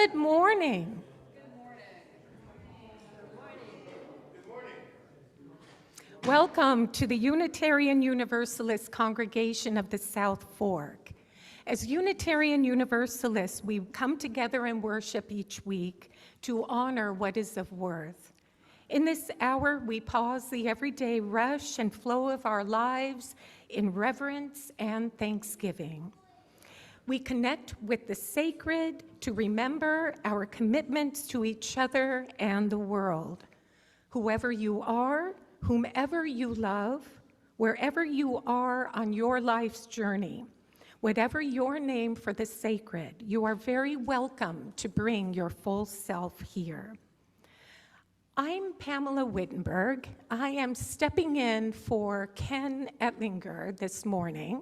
Good morning. Welcome to the Unitarian Universalist Congregation of the South Fork. As Unitarian Universalists, we come together and worship each week to honor what is of worth. In this hour, we pause the everyday rush and flow of our lives in reverence and thanksgiving. We connect with the sacred to remember our commitments to each other and the world. Whoever you are, whomever you love, wherever you are on your life's journey, whatever your name for the sacred, you are very welcome to bring your full self here. I'm Pamela Wittenberg. I am stepping in for Ken Ettlinger this morning.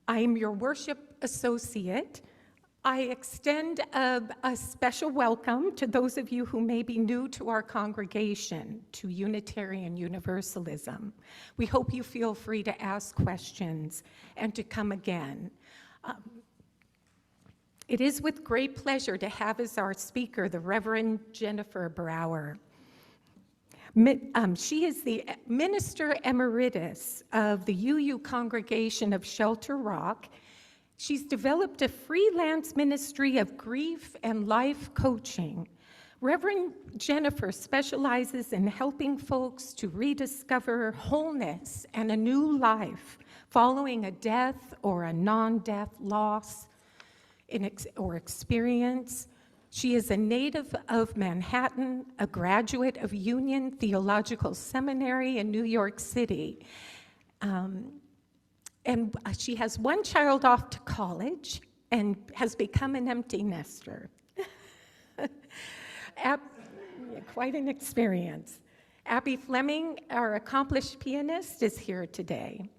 I am your worship associate. I extend a special welcome to those of you who may be new to our congregation, to Unitarian Universalism. We hope you feel free to ask questions and to come again. It is with great pleasure to have as our speaker the Reverend Jennifer Brower. She is the Minister Emeritus of the UU Congregation of Shelter Rock. She's developed a freelance ministry of grief and life coaching. Reverend Jennifer specializes in helping folks to rediscover wholeness and a new life following a death or a non-death loss or experience. She is a native of Manhattan, a graduate of Union Theological Seminary in New York City. And she has one child off to college and has become an empty nester. Quite an experience. Abby Fleming, our accomplished pianist, is here today.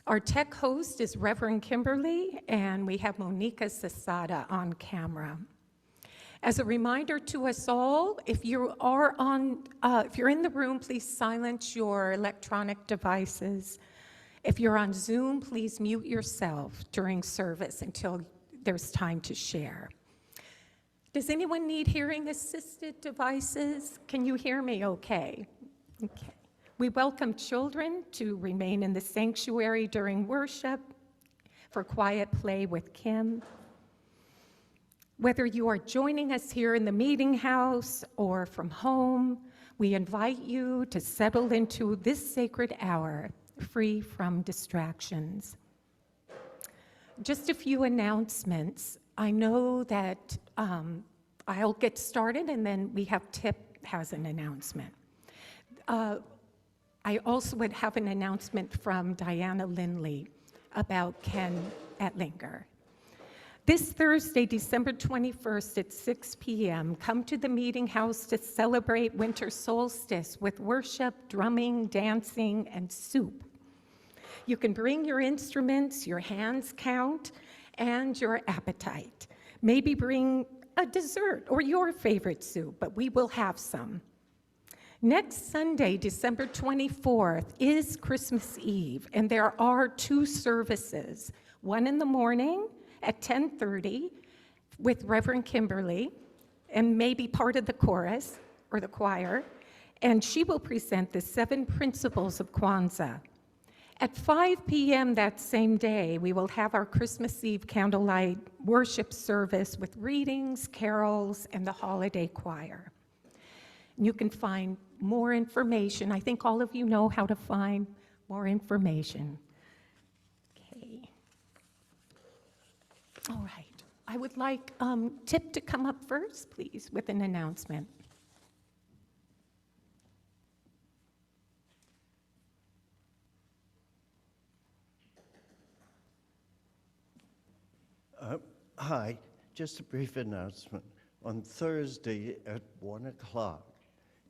Our tech host is Reverend Kimberly, and we have Monica Sasada on camera. As a reminder to us all, if you're in the room, please silence your electronic devices. If you're on Zoom, please mute yourself during service until there's time to share. Does anyone need hearing-assisted devices? Can you hear me okay? Okay. We welcome children to remain in the sanctuary during worship for quiet play with Kim. Whether you are joining us here in the meeting house or from home, we invite you to settle into this sacred hour, free from distractions. Just a few announcements. I know that I'll get started and then we have Tip has an announcement. I also would have an announcement from Diana Lindley about Ken Ettlinger. This Thursday, December 21st at 6 p.m., come to the Meeting House to celebrate winter solstice with worship, drumming, dancing, and soup. You can bring your instruments, your hands count, and your appetite. Maybe bring a dessert or your favorite soup, but we will have some. Next Sunday, December 24th, is Christmas Eve, and there are two services, one in the morning at 10:30 with Reverend Kimberly, and maybe part of the chorus or the choir, and she will present the 7 principles of Kwanzaa. At 5 p.m. that same day, we will have our Christmas Eve candlelight worship service with readings, carols, and the holiday choir. You can find more information. I think all of you know how to find more information. Okay. All right. I would like Tip to come up first, please, with an announcement. Hi, just a brief announcement. On Thursday at 1 o'clock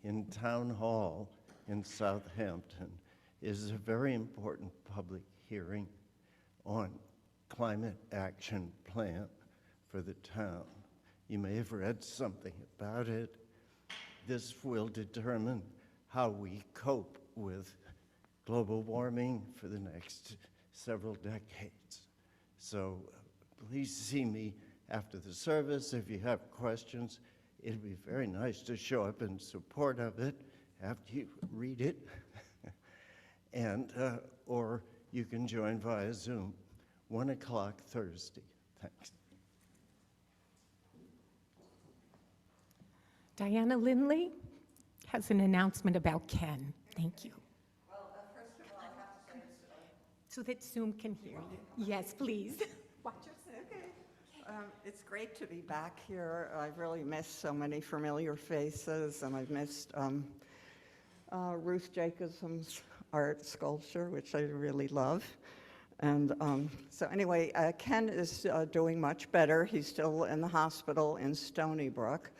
in Town Hall in Southampton is a very important public hearing on climate action plan for the town. You may have read something about it. This will determine how we cope with global warming for the next several decades. So please see me after the service. If you have questions, it'd be very nice to show up in support of it after you read it. And, or you can join via Zoom, 1 o'clock Thursday. Thanks. Diana Lindley has an announcement about Ken. Thank you. Well, first of all, I have to say So that Zoom can hear you. Yes, please. Watch yourself. it's great to be back here. I've really missed so many familiar faces, and I've missed Ruth Jacobson's art sculpture, which I really love. And so anyway, Ken is doing much better. He's still in the hospital in Stony Brook,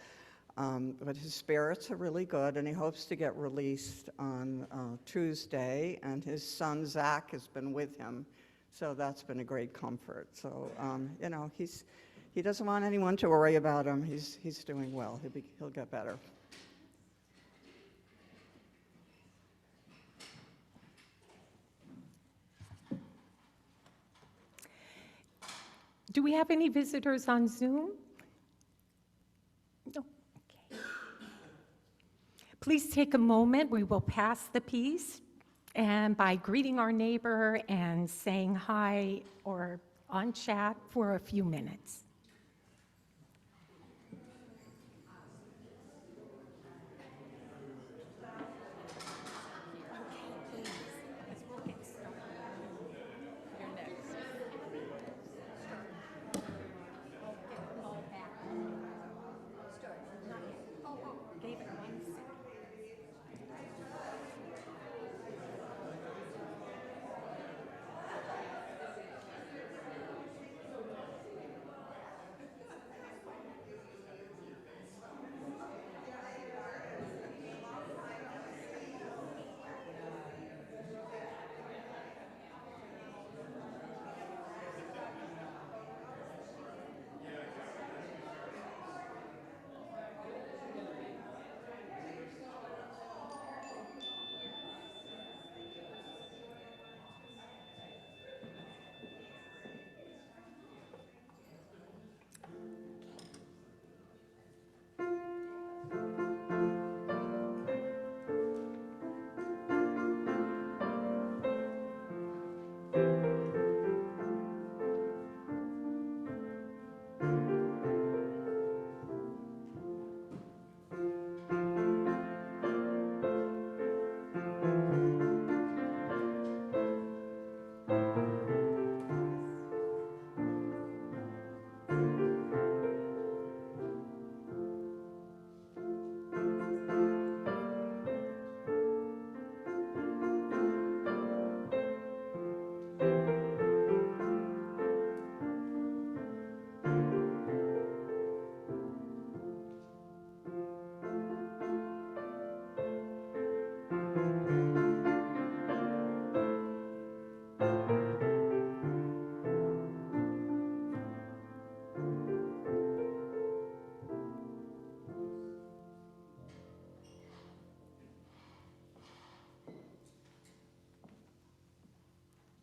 but his spirits are really good, and he hopes to get released on Tuesday. And his son, Zach, has been with him, so that's been a great comfort. So, you know, he doesn't want anyone to worry about him. He's doing well. He'll get better. Do we have any visitors on Zoom? No. Okay. Please take a moment. We will pass the piece, and by greeting our neighbor and saying hi or on chat for a few minutes.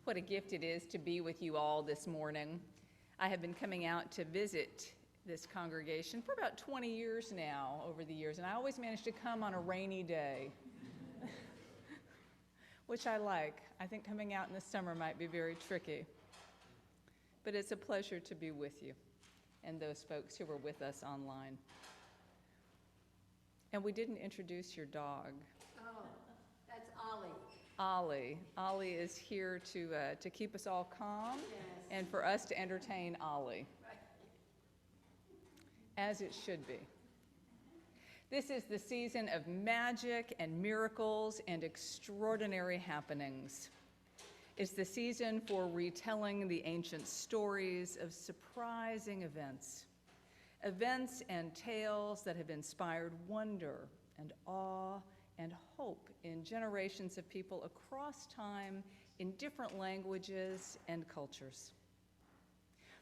What a gift it is to be with you all this morning. I have been coming out to visit this congregation for about 20 years now, over the years, and I always manage to come on a rainy day, which I like. I think coming out in the summer might be very tricky, but it's a pleasure to be with you and those folks who were with us online. And we didn't introduce your dog. Oh, that's Ollie. Ollie. Ollie is here to keep us all calm, Yes. and for us to entertain Ollie, Right. as it should be. This is the season of magic and miracles and extraordinary happenings. It's the season for retelling the ancient stories of surprising events. Events and tales that have inspired wonder and awe and hope in generations of people across time in different languages and cultures.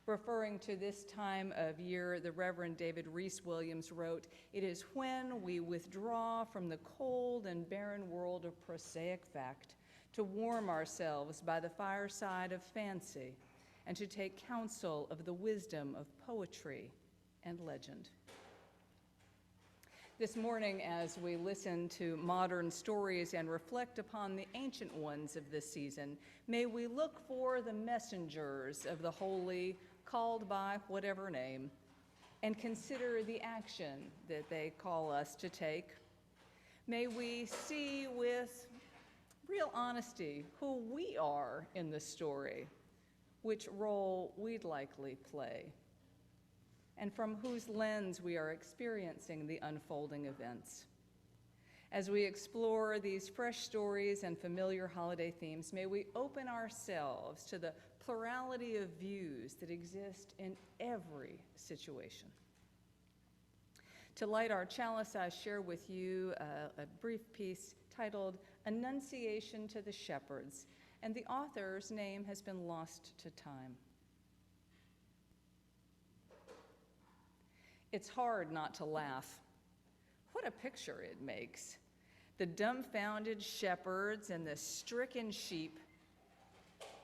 Referring to this time of year, the Reverend David Reese Williams wrote, "It is when we withdraw from the cold and barren world of prosaic fact to warm ourselves by the fireside of fancy and to take counsel of the wisdom of poetry and legend. This morning, as we listen to modern stories and reflect upon the ancient ones of this season, may we look for the messengers of the holy, called by whatever name, and consider the action that they call us to take. May we see with real honesty who we are in the story, which role we'd likely play, and from whose lens we are experiencing the unfolding events. As we explore these fresh stories and familiar holiday themes, may we open ourselves to the plurality of views that exist in every situation. To light our chalice, I share with you a brief piece titled Annunciation to the Shepherds, and the author's name has been lost to time. It's hard not to laugh. What a picture it makes. The dumbfounded shepherds and the stricken sheep,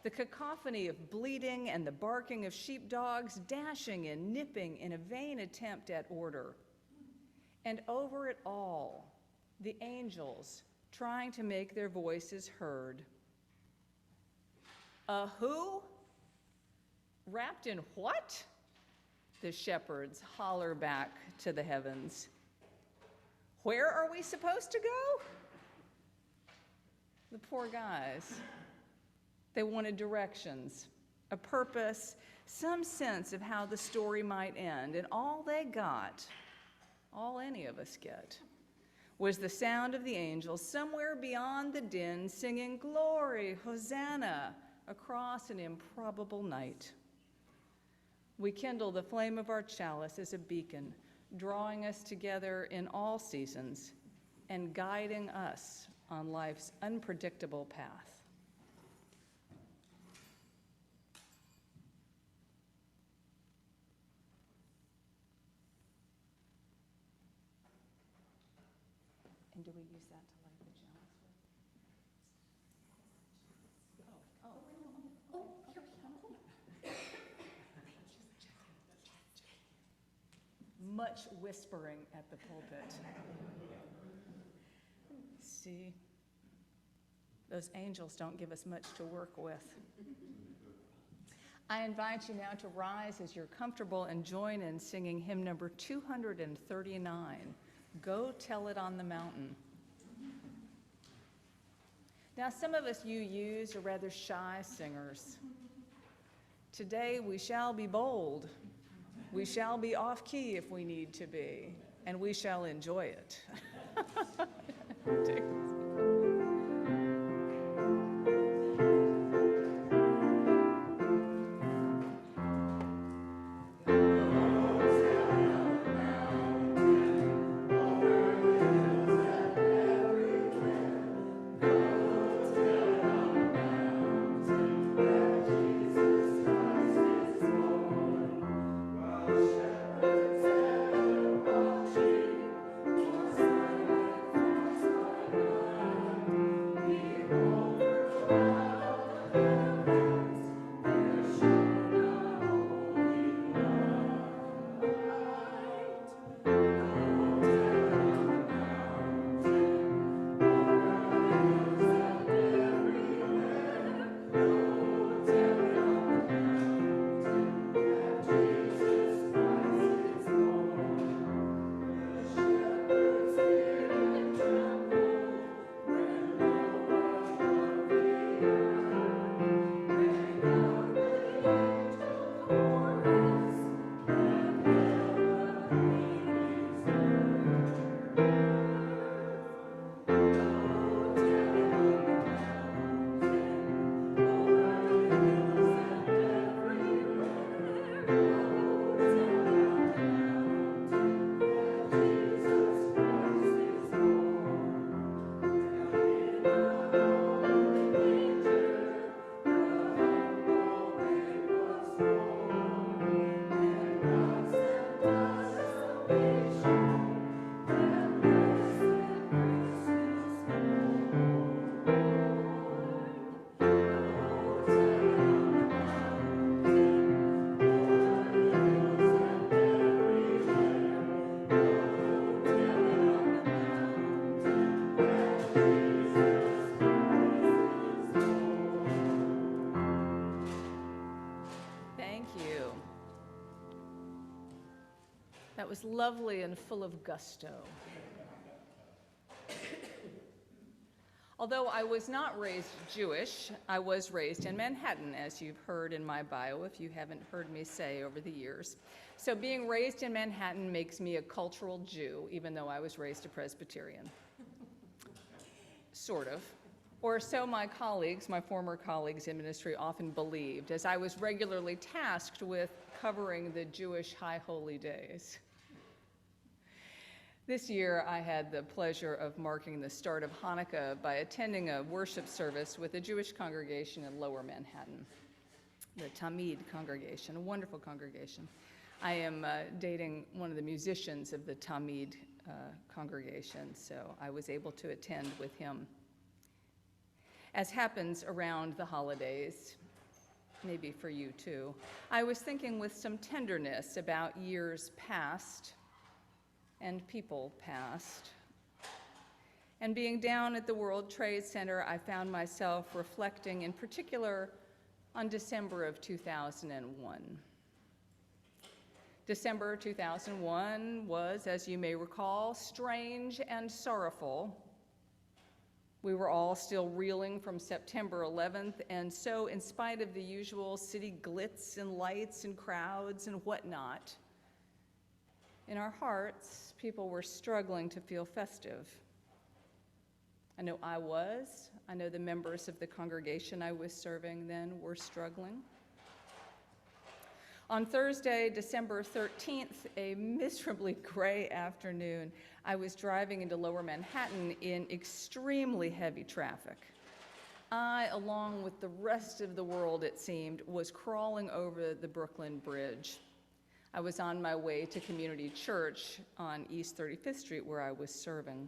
the cacophony of bleating and the barking of sheepdogs, dashing and nipping in a vain attempt at order. And over it all, the angels trying to make their voices heard. A who? Wrapped in what? The shepherds holler back to the heavens. Where are we supposed to go? The poor guys. They wanted directions, a purpose, some sense of how the story might end, and all they got, all any of us get, was the sound of the angels somewhere beyond the din singing glory, Hosanna, across an improbable night. We kindle the flame of our chalice as a beacon, drawing us together in all seasons and guiding us on life's unpredictable path. And do we use that to light the chalice with? Much whispering at the pulpit. See, those angels don't give us much to work with. I invite you now to rise as you're comfortable and join in singing hymn number 239, Go Tell It on the Mountain. Now, some of us UUs are rather shy singers. Today, we shall be bold. We shall be off-key if we need to be, and we shall enjoy it. That was lovely and full of gusto. Although I was not raised Jewish, I was raised in Manhattan, as you've heard in my bio, if you haven't heard me say over the years. So being raised in Manhattan makes me a cultural Jew, even though I was raised a Presbyterian. Sort of. Or so my colleagues, my former colleagues in ministry, often believed, as I was regularly tasked with covering the Jewish high holy days. This year, I had the pleasure of marking the start of Hanukkah by attending a worship service with a Jewish congregation in Lower Manhattan, the Tamid congregation, a wonderful congregation. I am dating one of the musicians of the Tamid congregation, so I was able to attend with him. As happens around the holidays, maybe for you too, I was thinking with some tenderness about years past and people past. And being down at the World Trade Center, I found myself reflecting in particular on December of 2001. December 2001 was, as you may recall, strange and sorrowful. We were all still reeling from September 11th, and so in spite of the usual city glitz and lights and crowds and whatnot, in our hearts, people were struggling to feel festive. I know I was. I know the members of the congregation I was serving then were struggling. On Thursday, December 13th, a miserably gray afternoon, I was driving into Lower Manhattan in extremely heavy traffic. I, along with the rest of the world, it seemed, was crawling over the Brooklyn Bridge. I was on my way to Community Church on East 35th Street, where I was serving.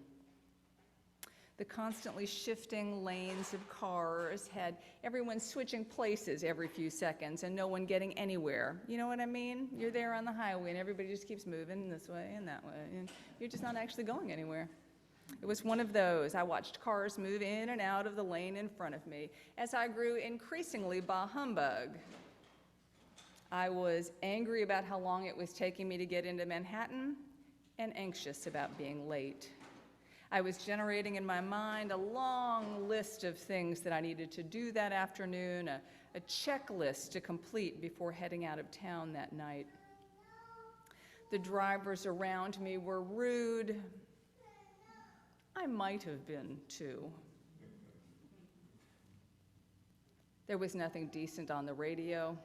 The constantly shifting lanes of cars had everyone switching places every few seconds and no one getting anywhere. You know what I mean? You're there on the highway and everybody just keeps moving this way and that way, and you're just not actually going anywhere. It was one of those. I watched cars move in and out of the lane in front of me as I grew increasingly bah humbug. I was angry about how long it was taking me to get into Manhattan and anxious about being late. I was generating in my mind a long list of things that I needed to do that afternoon, a checklist to complete before heading out of town that night. The drivers around me were rude. I might have been too. There was nothing decent on the radio,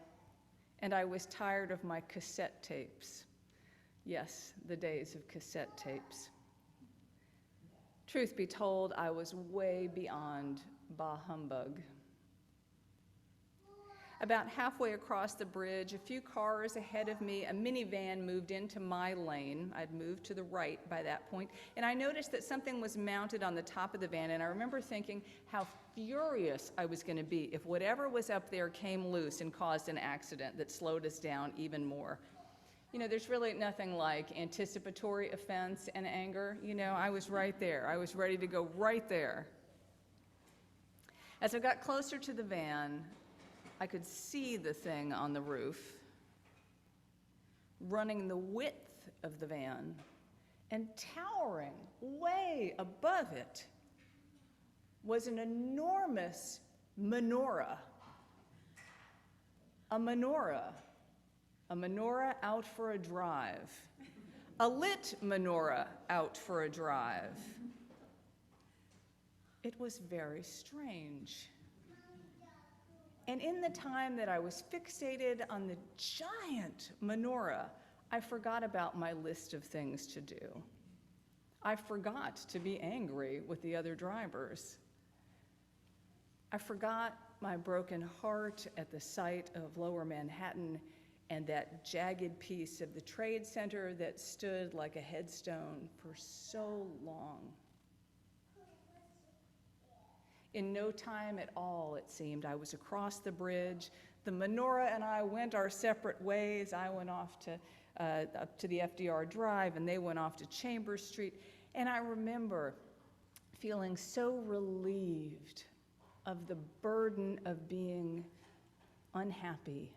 and I was tired of my cassette tapes. Yes, the days of cassette tapes. Truth be told, I was way beyond bah humbug. About halfway across the bridge, a few cars ahead of me, a minivan moved into my lane. I'd moved to the right by that point, and I noticed that something was mounted on the top of the van, and I remember thinking how furious I was going to be if whatever was up there came loose and caused an accident that slowed us down even more. You know, there's really nothing like anticipatory offense and anger. You know, I was right there. I was ready to go right there. As I got closer to the van, I could see the thing on the roof running the width of the van and towering way above it was an enormous menorah. A menorah. A menorah out for a drive. A lit menorah out for a drive. It was very strange. And in the time that I was fixated on the giant menorah, I forgot about my list of things to do. I forgot to be angry with the other drivers. I forgot my broken heart at the sight of Lower Manhattan and that jagged piece of the Trade Center that stood like a headstone for so long. In no time at all, it seemed, I was across the bridge. The menorah and I went our separate ways. I went off to up to the FDR Drive, and they went off to Chambers Street. And I remember feeling so relieved of the burden of being unhappy.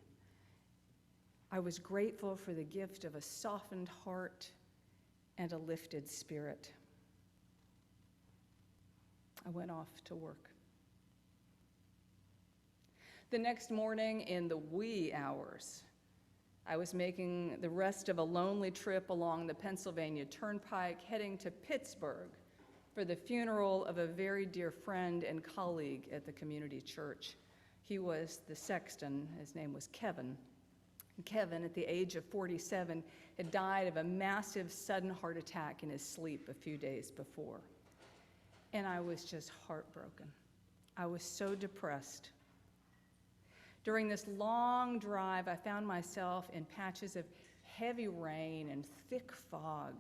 I was grateful for the gift of a softened heart and a lifted spirit. I went off to work. The next morning, in the wee hours, I was making the rest of a lonely trip along the Pennsylvania Turnpike, heading to Pittsburgh for the funeral of a very dear friend and colleague at the community church. He was the sexton. His name was Kevin. And Kevin, at the age of 47, had died of a massive sudden heart attack in his sleep a few days before. And I was just heartbroken. I was so depressed. During this long drive, I found myself in patches of heavy rain and thick fog.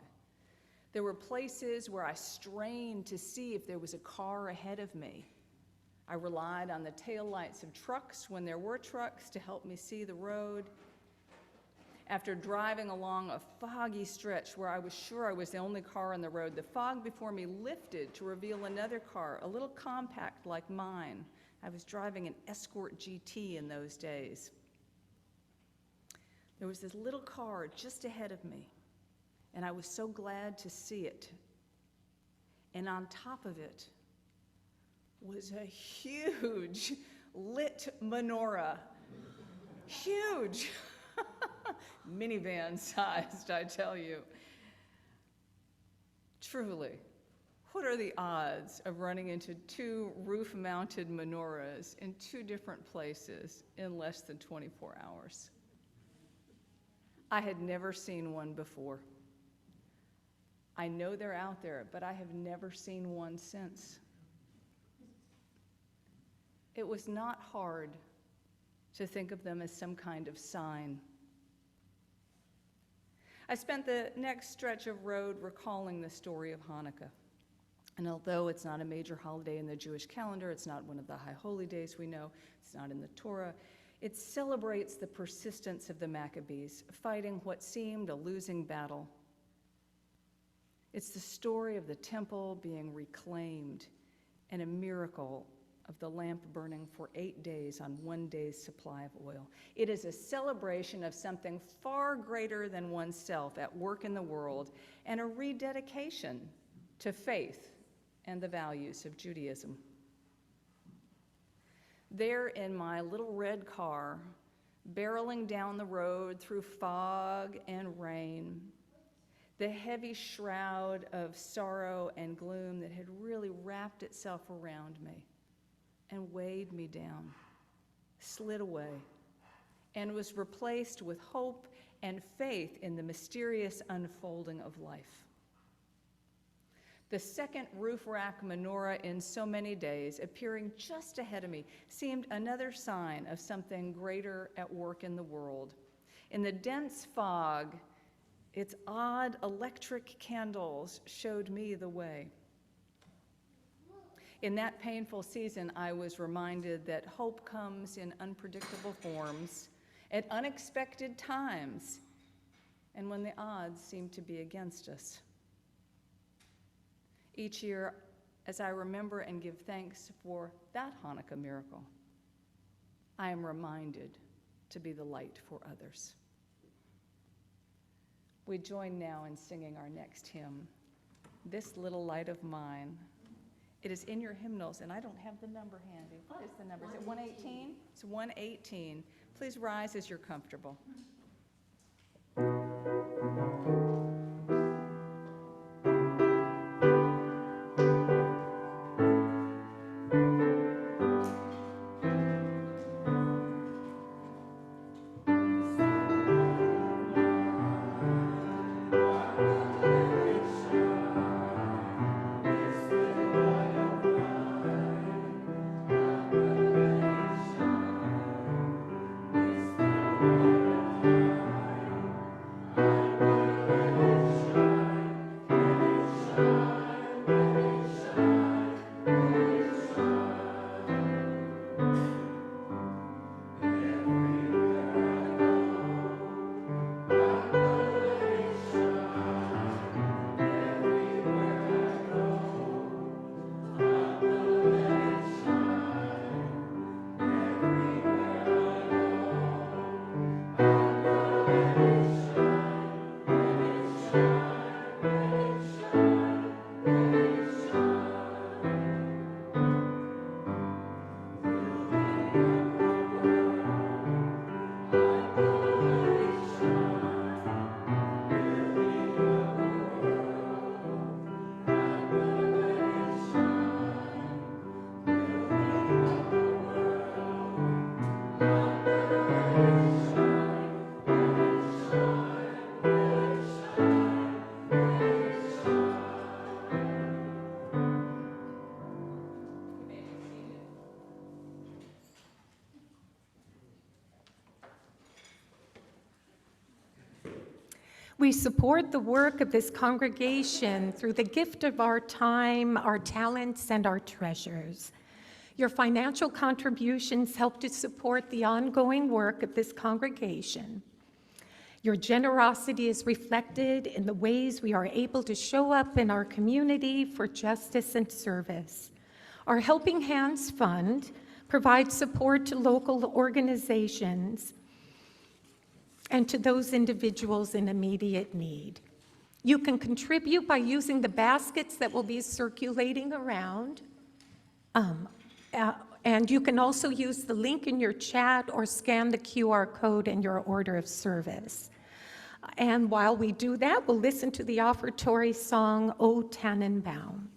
There were places where I strained to see if there was a car ahead of me. I relied on the taillights of trucks when there were trucks to help me see the road. After driving along a foggy stretch where I was sure I was the only car on the road, the fog before me lifted to reveal another car, a little compact like mine. I was driving an Escort GT in those days. There was this little car just ahead of me, and I was so glad to see it. And on top of it was a huge lit menorah. Huge. Minivan sized, I tell you. Truly, what are the odds of running into two roof-mounted menorahs in two different places in less than 24 hours? I had never seen one before. I know they're out there, but I have never seen one since. It was not hard to think of them as some kind of sign. I spent the next stretch of road recalling the story of Hanukkah. And although it's not a major holiday in the Jewish calendar, it's not one of the high holy days we know, it's not in the Torah, it celebrates the persistence of the Maccabees, fighting what seemed a losing battle. It's the story of the temple being reclaimed and a miracle of the lamp burning for 8 days on 1 day's supply of oil. It is a celebration of something far greater than oneself at work in the world and a rededication to faith and the values of Judaism. There in my little red car, barreling down the road through fog and rain, the heavy shroud of sorrow and gloom that had really wrapped itself around me and weighed me down, slid away, and was replaced with hope and faith in the mysterious unfolding of life. The second roof rack menorah in so many days, appearing just ahead of me, seemed another sign of something greater at work in the world. In the dense fog, its odd electric candles showed me the way. In that painful season, I was reminded that hope comes in unpredictable forms, at unexpected times, and when the odds seem to be against us. Each year, as I remember and give thanks for that Hanukkah miracle, I am reminded to be the light for others. We join now in singing our next hymn, This Little Light of Mine. It is in your hymnals, and I don't have the number handy. What is the number? Is it 118? It's 118. Please rise as you're comfortable. This We support the work of this congregation through the gift of our time, our talents, and our treasures. Your financial contributions help to support the ongoing work of this congregation. Your generosity is reflected in the ways we are able to show up in our community for justice and service. Our Helping Hands Fund provides support to local organizations and to those individuals in immediate need. You can contribute by using the baskets that will be circulating around. And you can also use the link in your chat or scan the QR code in your order of service. And while we do that, we'll listen to the offertory song, O Tannenbaum.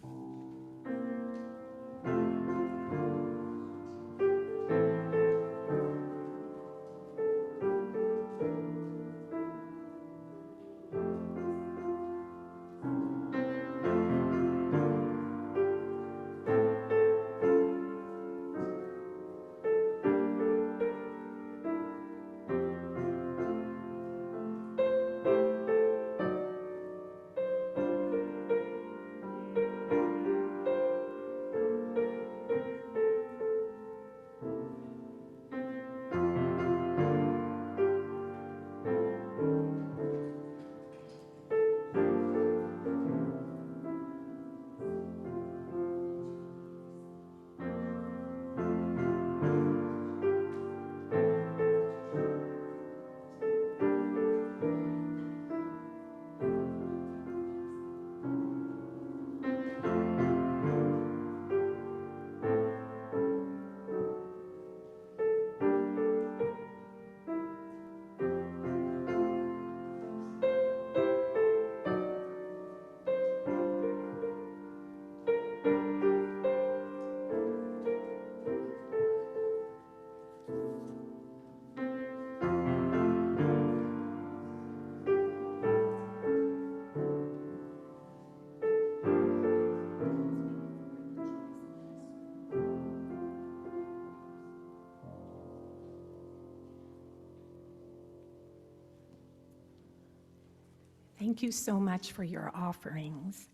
Thank you so much for your offerings.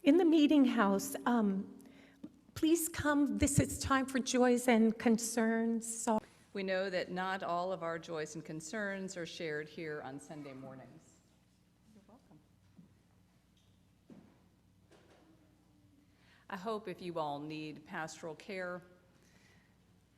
In the meeting house, please come. This is time for joys and concerns. So We know that not all of our joys and concerns are shared here on Sunday mornings. You're welcome. I hope if you all need pastoral care,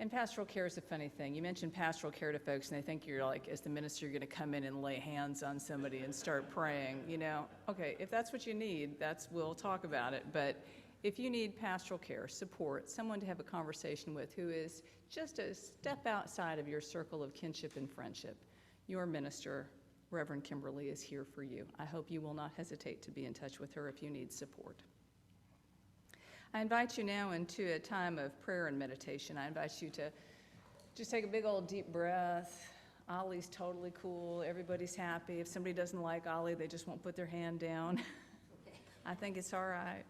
and pastoral care is a funny thing. You mention pastoral care to folks and they think you're like, as the minister, you're gonna come in and lay hands on somebody and start praying, you know. Okay, if that's what you need, we'll talk about it. But if you need pastoral care, support, someone to have a conversation with who is just a step outside of your circle of kinship and friendship, your minister, Reverend Kimberly, is here for you. I hope you will not hesitate to be in touch with her if you need support. I invite you now into a time of prayer and meditation. I invite you to just take a big old deep breath. Ollie's totally cool. Everybody's happy. If somebody doesn't like Ollie, they just won't put their hand down. Okay. I think it's all right.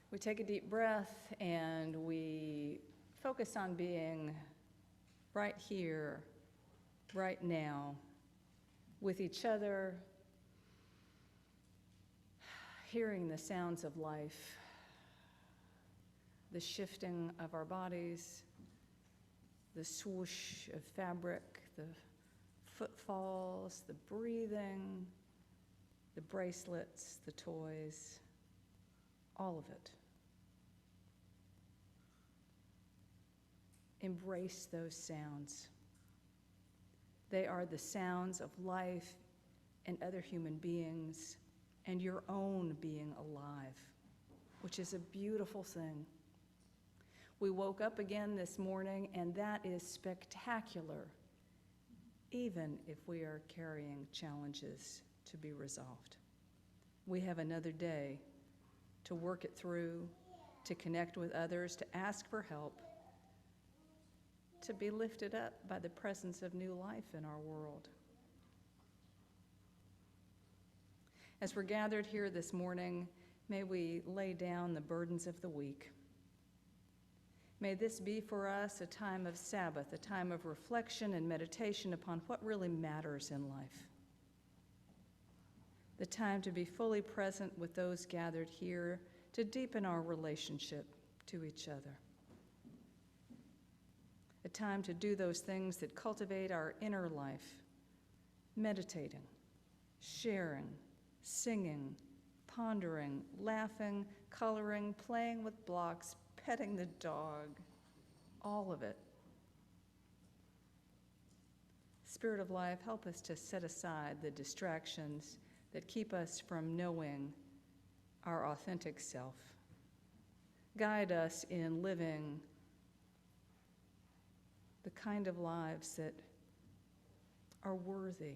We take a deep breath and we focus on being right here, right now, with each other, hearing the sounds of life, the shifting of our bodies, the swoosh of fabric, the footfalls, the breathing, the bracelets, the toys, all of it. Embrace those sounds. They are the sounds of life and other human beings and your own being alive, which is a beautiful thing. We woke up again this morning, and that is spectacular, even if we are carrying challenges to be resolved. We have another day to work it through, to connect with others, to ask for help, to be lifted up by the presence of new life in our world. As we're gathered here this morning, may we lay down the burdens of the week. May this be for us a time of Sabbath, a time of reflection and meditation upon what really matters in life. The time to be fully present with those gathered here to deepen our relationship to each other. A time to do those things that cultivate our inner life, meditating, sharing, singing, pondering, laughing, coloring, playing with blocks, petting the dog, all of it. Spirit of life, help us to set aside the distractions that keep us from knowing our authentic self. Guide us in living the kind of lives that are worthy,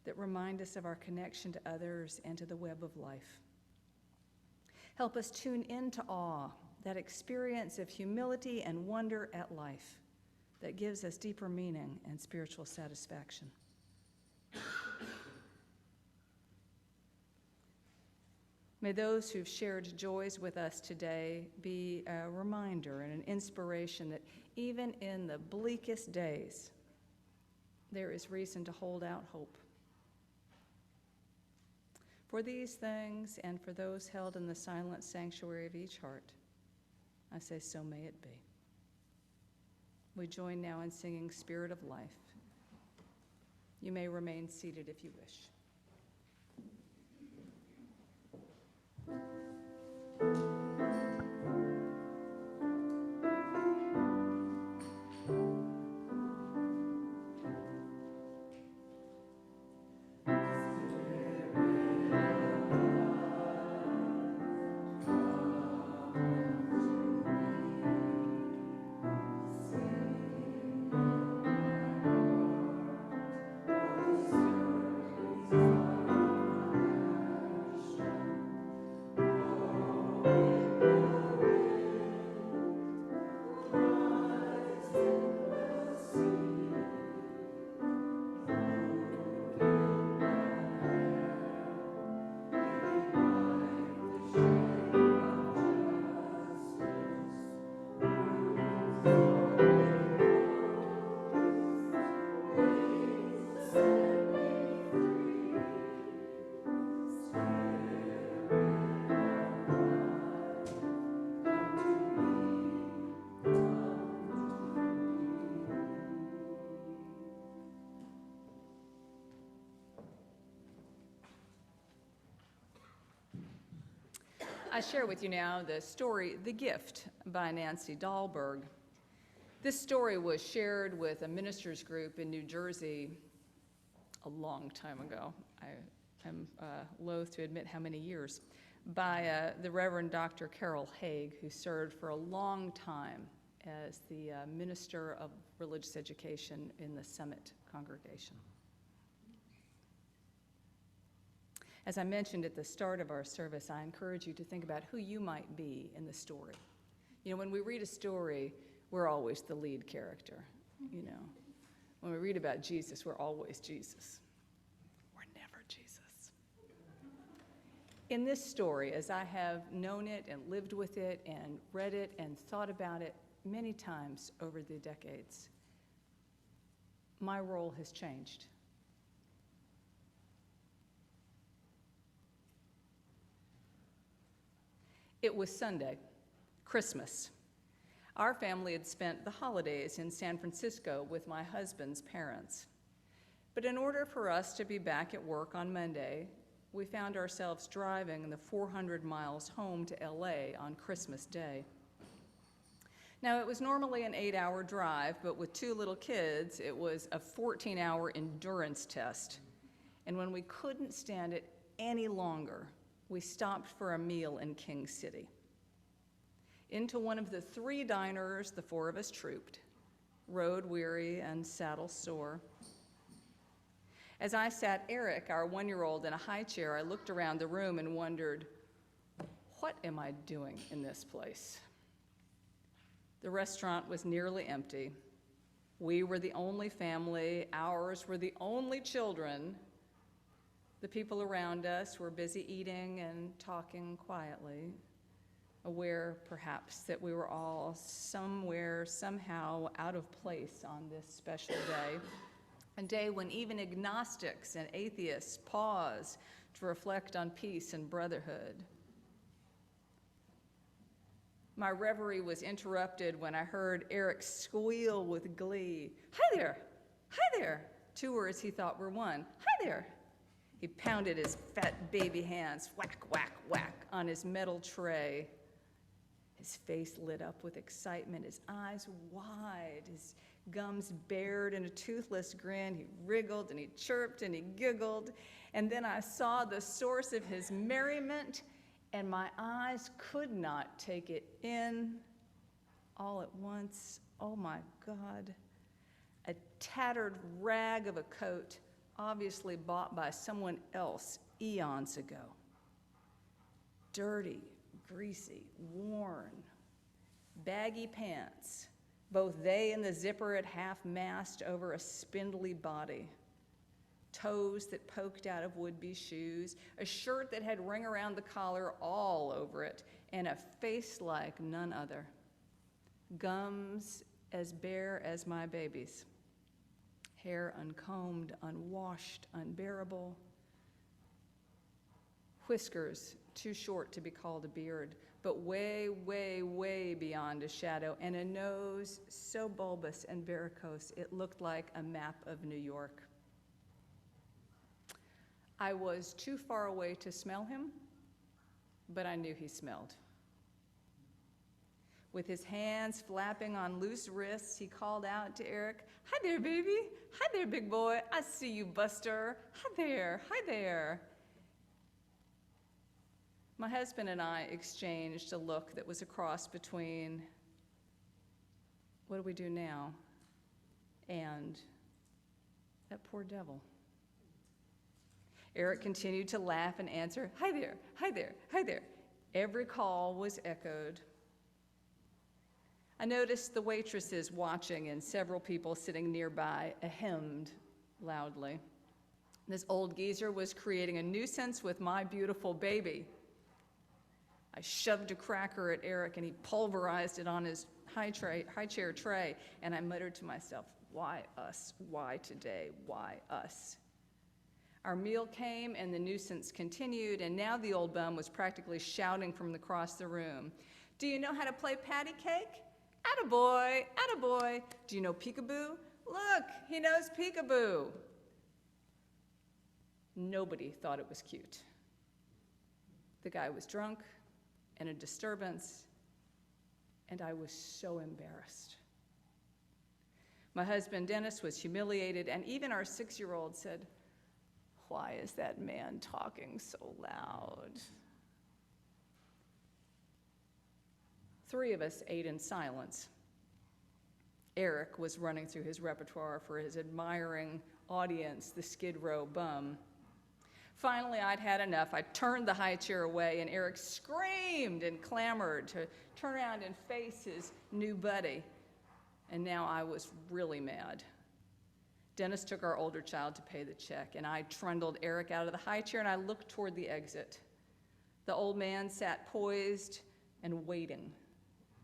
that remind us of our connection to others and to the web of life. Help us tune into awe, that experience of humility and wonder at life that gives us deeper meaning and spiritual satisfaction. May those who've shared joys with us today be a reminder and an inspiration that even in the bleakest days, there is reason to hold out hope. For these things and for those held in the silent sanctuary of each heart, I say, so may it be. We join now in singing Spirit of Life. You may remain seated if you wish. I share with you now the story, The Gift, by Nancy Dahlberg. This story was shared with a ministers group in New Jersey a long time ago. I am loath to admit how many years, by the Reverend Dr. Carol Haig, who served for a long time as the Minister of Religious Education in the Summit congregation. As I mentioned at the start of our service, I encourage you to think about who you might be in the story. You know, when we read a story, we're always the lead character, you know. When we read about Jesus, we're always Jesus. We're never Jesus. In this story, as I have known it and lived with it and read it and thought about it many times over the decades, my role has changed. It was Sunday, Christmas. Our family had spent the holidays in San Francisco with my husband's parents. But in order for us to be back at work on Monday, we found ourselves driving the 400 miles home to LA on Christmas Day. Now, it was normally an 8-hour drive, but with 2 little kids, it was a 14-hour endurance test. And when we couldn't stand it any longer, we stopped for a meal in King City. Into one of the 3 diners the 4 of us trooped, road weary and saddle sore. As I sat Eric, our 1-year-old, in a high chair, I looked around the room and wondered, what am I doing in this place? The restaurant was nearly empty. We were the only family. Ours were the only children. The people around us were busy eating and talking quietly. aware perhaps that we were all somewhere, somehow out of place on this special day, a day when even agnostics and atheists pause to reflect on peace and brotherhood. My reverie was interrupted when I heard Eric squeal with glee, "Hi there, hi there," 2 words he thought were one, "Hi there." He pounded his fat baby hands, whack, whack, whack, on his metal tray. His face lit up with excitement, his eyes wide, his gums bared in a toothless grin. He wriggled and he chirped and he giggled. And then I saw the source of his merriment, and my eyes could not take it in. All at once, oh my God, a tattered rag of a coat, obviously bought by someone else eons ago. Dirty, greasy, worn, baggy pants, both they and the zipper at half-mast over a spindly body, toes that poked out of would-be shoes, a shirt that had ring around the collar all over it, and a face like none other. Gums as bare as my baby's. Hair uncombed, unwashed, unbearable. Whiskers too short to be called a beard, but way, way, way beyond a shadow, and a nose so bulbous and varicose it looked like a map of New York. I was too far away to smell him, but I knew he smelled. With his hands flapping on loose wrists, he called out to Eric, "Hi there, baby. Hi there, big boy. I see you, Buster. Hi there, hi there." My husband and I exchanged a look that was a cross between, what do we do now, and that poor devil. Eric continued to laugh and answer, "Hi there, hi there, hi there." Every call was echoed. I noticed the waitresses watching and several people sitting nearby ahemed loudly. This old geezer was creating a nuisance with my beautiful baby. I shoved a cracker at Eric and he pulverized it on his high chair tray, and I muttered to myself, "Why us? Why today? Why us?" Our meal came and the nuisance continued, and now the old bum was practically shouting from across the room, "Do you know how to play patty cake? Attaboy, attaboy. Do you know peekaboo? Look, he knows peekaboo." Nobody thought it was cute. The guy was drunk and a disturbance, and I was so embarrassed. My husband, Dennis, was humiliated, and even our 6-year-old said, "Why is that man talking so loud?" 3 of us ate in silence. Eric was running through his repertoire for his admiring audience, the Skid Row bum. Finally, I'd had enough. I turned the high chair away, and Eric screamed and clamored to turn around and face his new buddy. And now I was really mad. Dennis took our older child to pay the check, and I trundled Eric out of the high chair, and I looked toward the exit. The old man sat poised and waiting,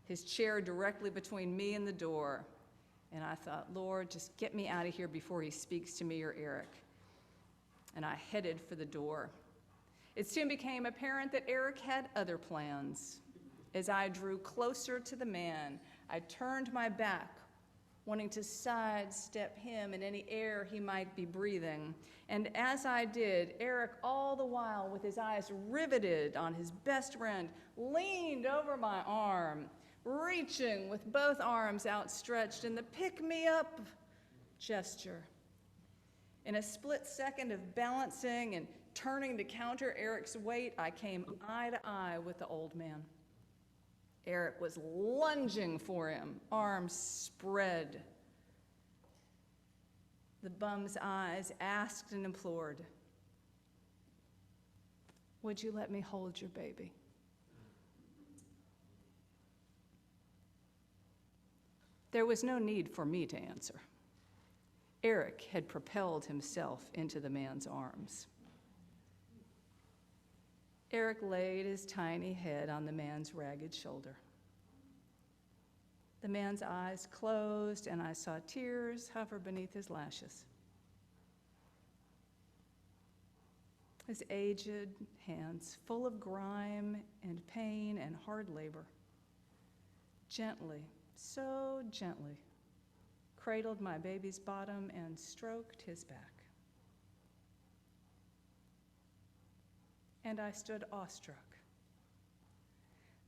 his chair directly between me and the door. And I thought, Lord, just get me out of here before he speaks to me or Eric. And I headed for the door. It soon became apparent that Eric had other plans. As I drew closer to the man, I turned my back, wanting to sidestep him and any air he might be breathing. And as I did, Eric, all the while with his eyes riveted on his best friend, leaned over my arm, reaching with both arms outstretched in the pick-me-up gesture. In a split second of balancing and turning to counter Eric's weight, I came eye to eye with the old man. Eric was lunging for him, arms spread. The bum's eyes asked and implored, "Would you let me hold your baby?" There was no need for me to answer. Eric had propelled himself into the man's arms. Eric laid his tiny head on the man's ragged shoulder. The man's eyes closed, and I saw tears hover beneath his lashes. His aged hands, full of grime and pain and hard labor, gently, so gently, cradled my baby's bottom and stroked his back. And I stood awestruck.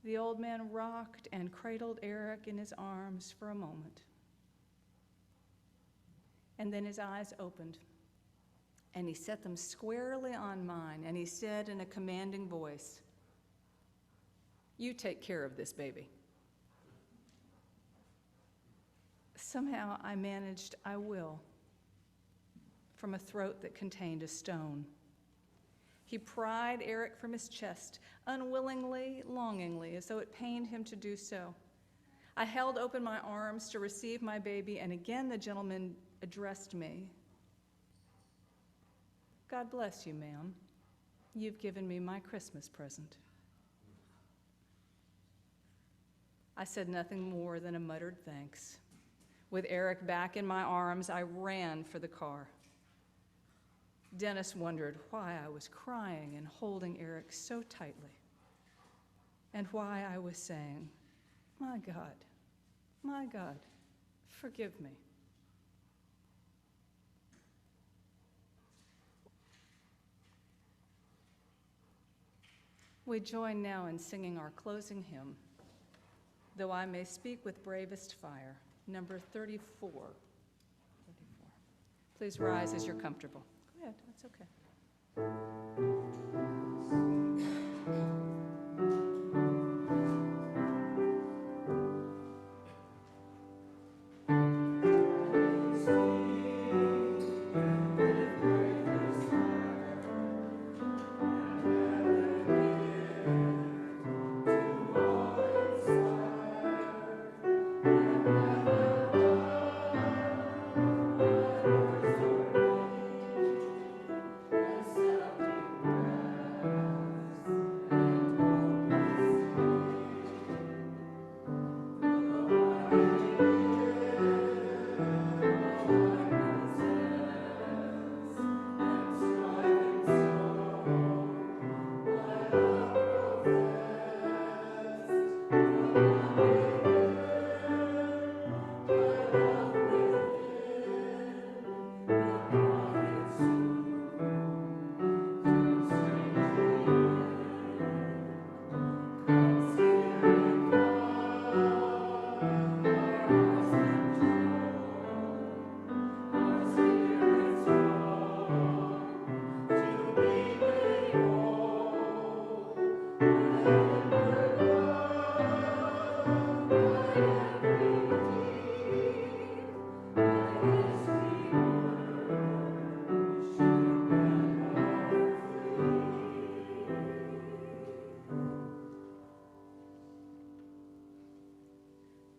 The old man rocked and cradled Eric in his arms for a moment. And then his eyes opened, and he set them squarely on mine, and he said in a commanding voice, "You take care of this baby." Somehow I managed, "I will," from a throat that contained a stone. He pried Eric from his chest, unwillingly, longingly, as though it pained him to do so. I held open my arms to receive my baby, and again the gentleman addressed me. "God bless you, ma'am. You've given me my Christmas present." I said nothing more than a muttered thanks. With Eric back in my arms, I ran for the car. Dennis wondered why I was crying and holding Eric so tightly, and why I was saying, my God, forgive me." We join now in singing our closing hymn, "Though I May Speak with Bravest Fire," number 34. Please rise as you're comfortable. Go ahead, that's okay.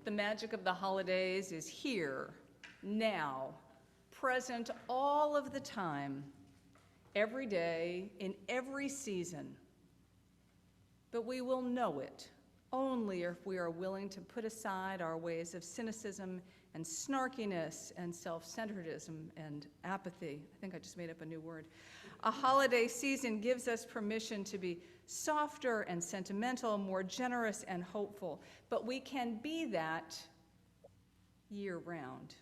The magic of the holidays is here, now, present all of the time, every day, in every season. But we will know it only if we are willing to put aside our ways of cynicism and snarkiness and self-centeredism and apathy. I think I just made up a new word. A holiday season gives us permission to be softer and sentimental, more generous and hopeful, but we can be that year-round.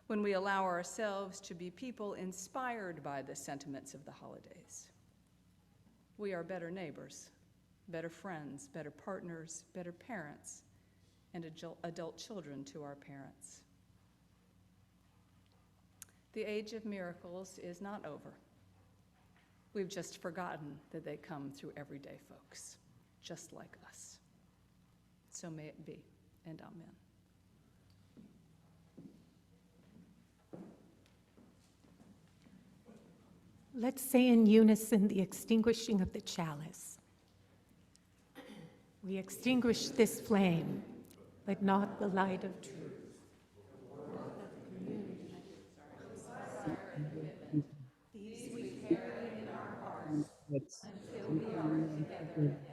When we allow ourselves to be people inspired by the sentiments of the holidays, we are better neighbors, better friends, better partners, better parents, and adult children to our parents. The age of miracles is not over. We've just forgotten that they come through everyday folks, just like us. So may it be, and amen. Let's say in unison the extinguishing of the chalice. We extinguish this flame, but not the light of truth. These we carry in our hearts It's something we want to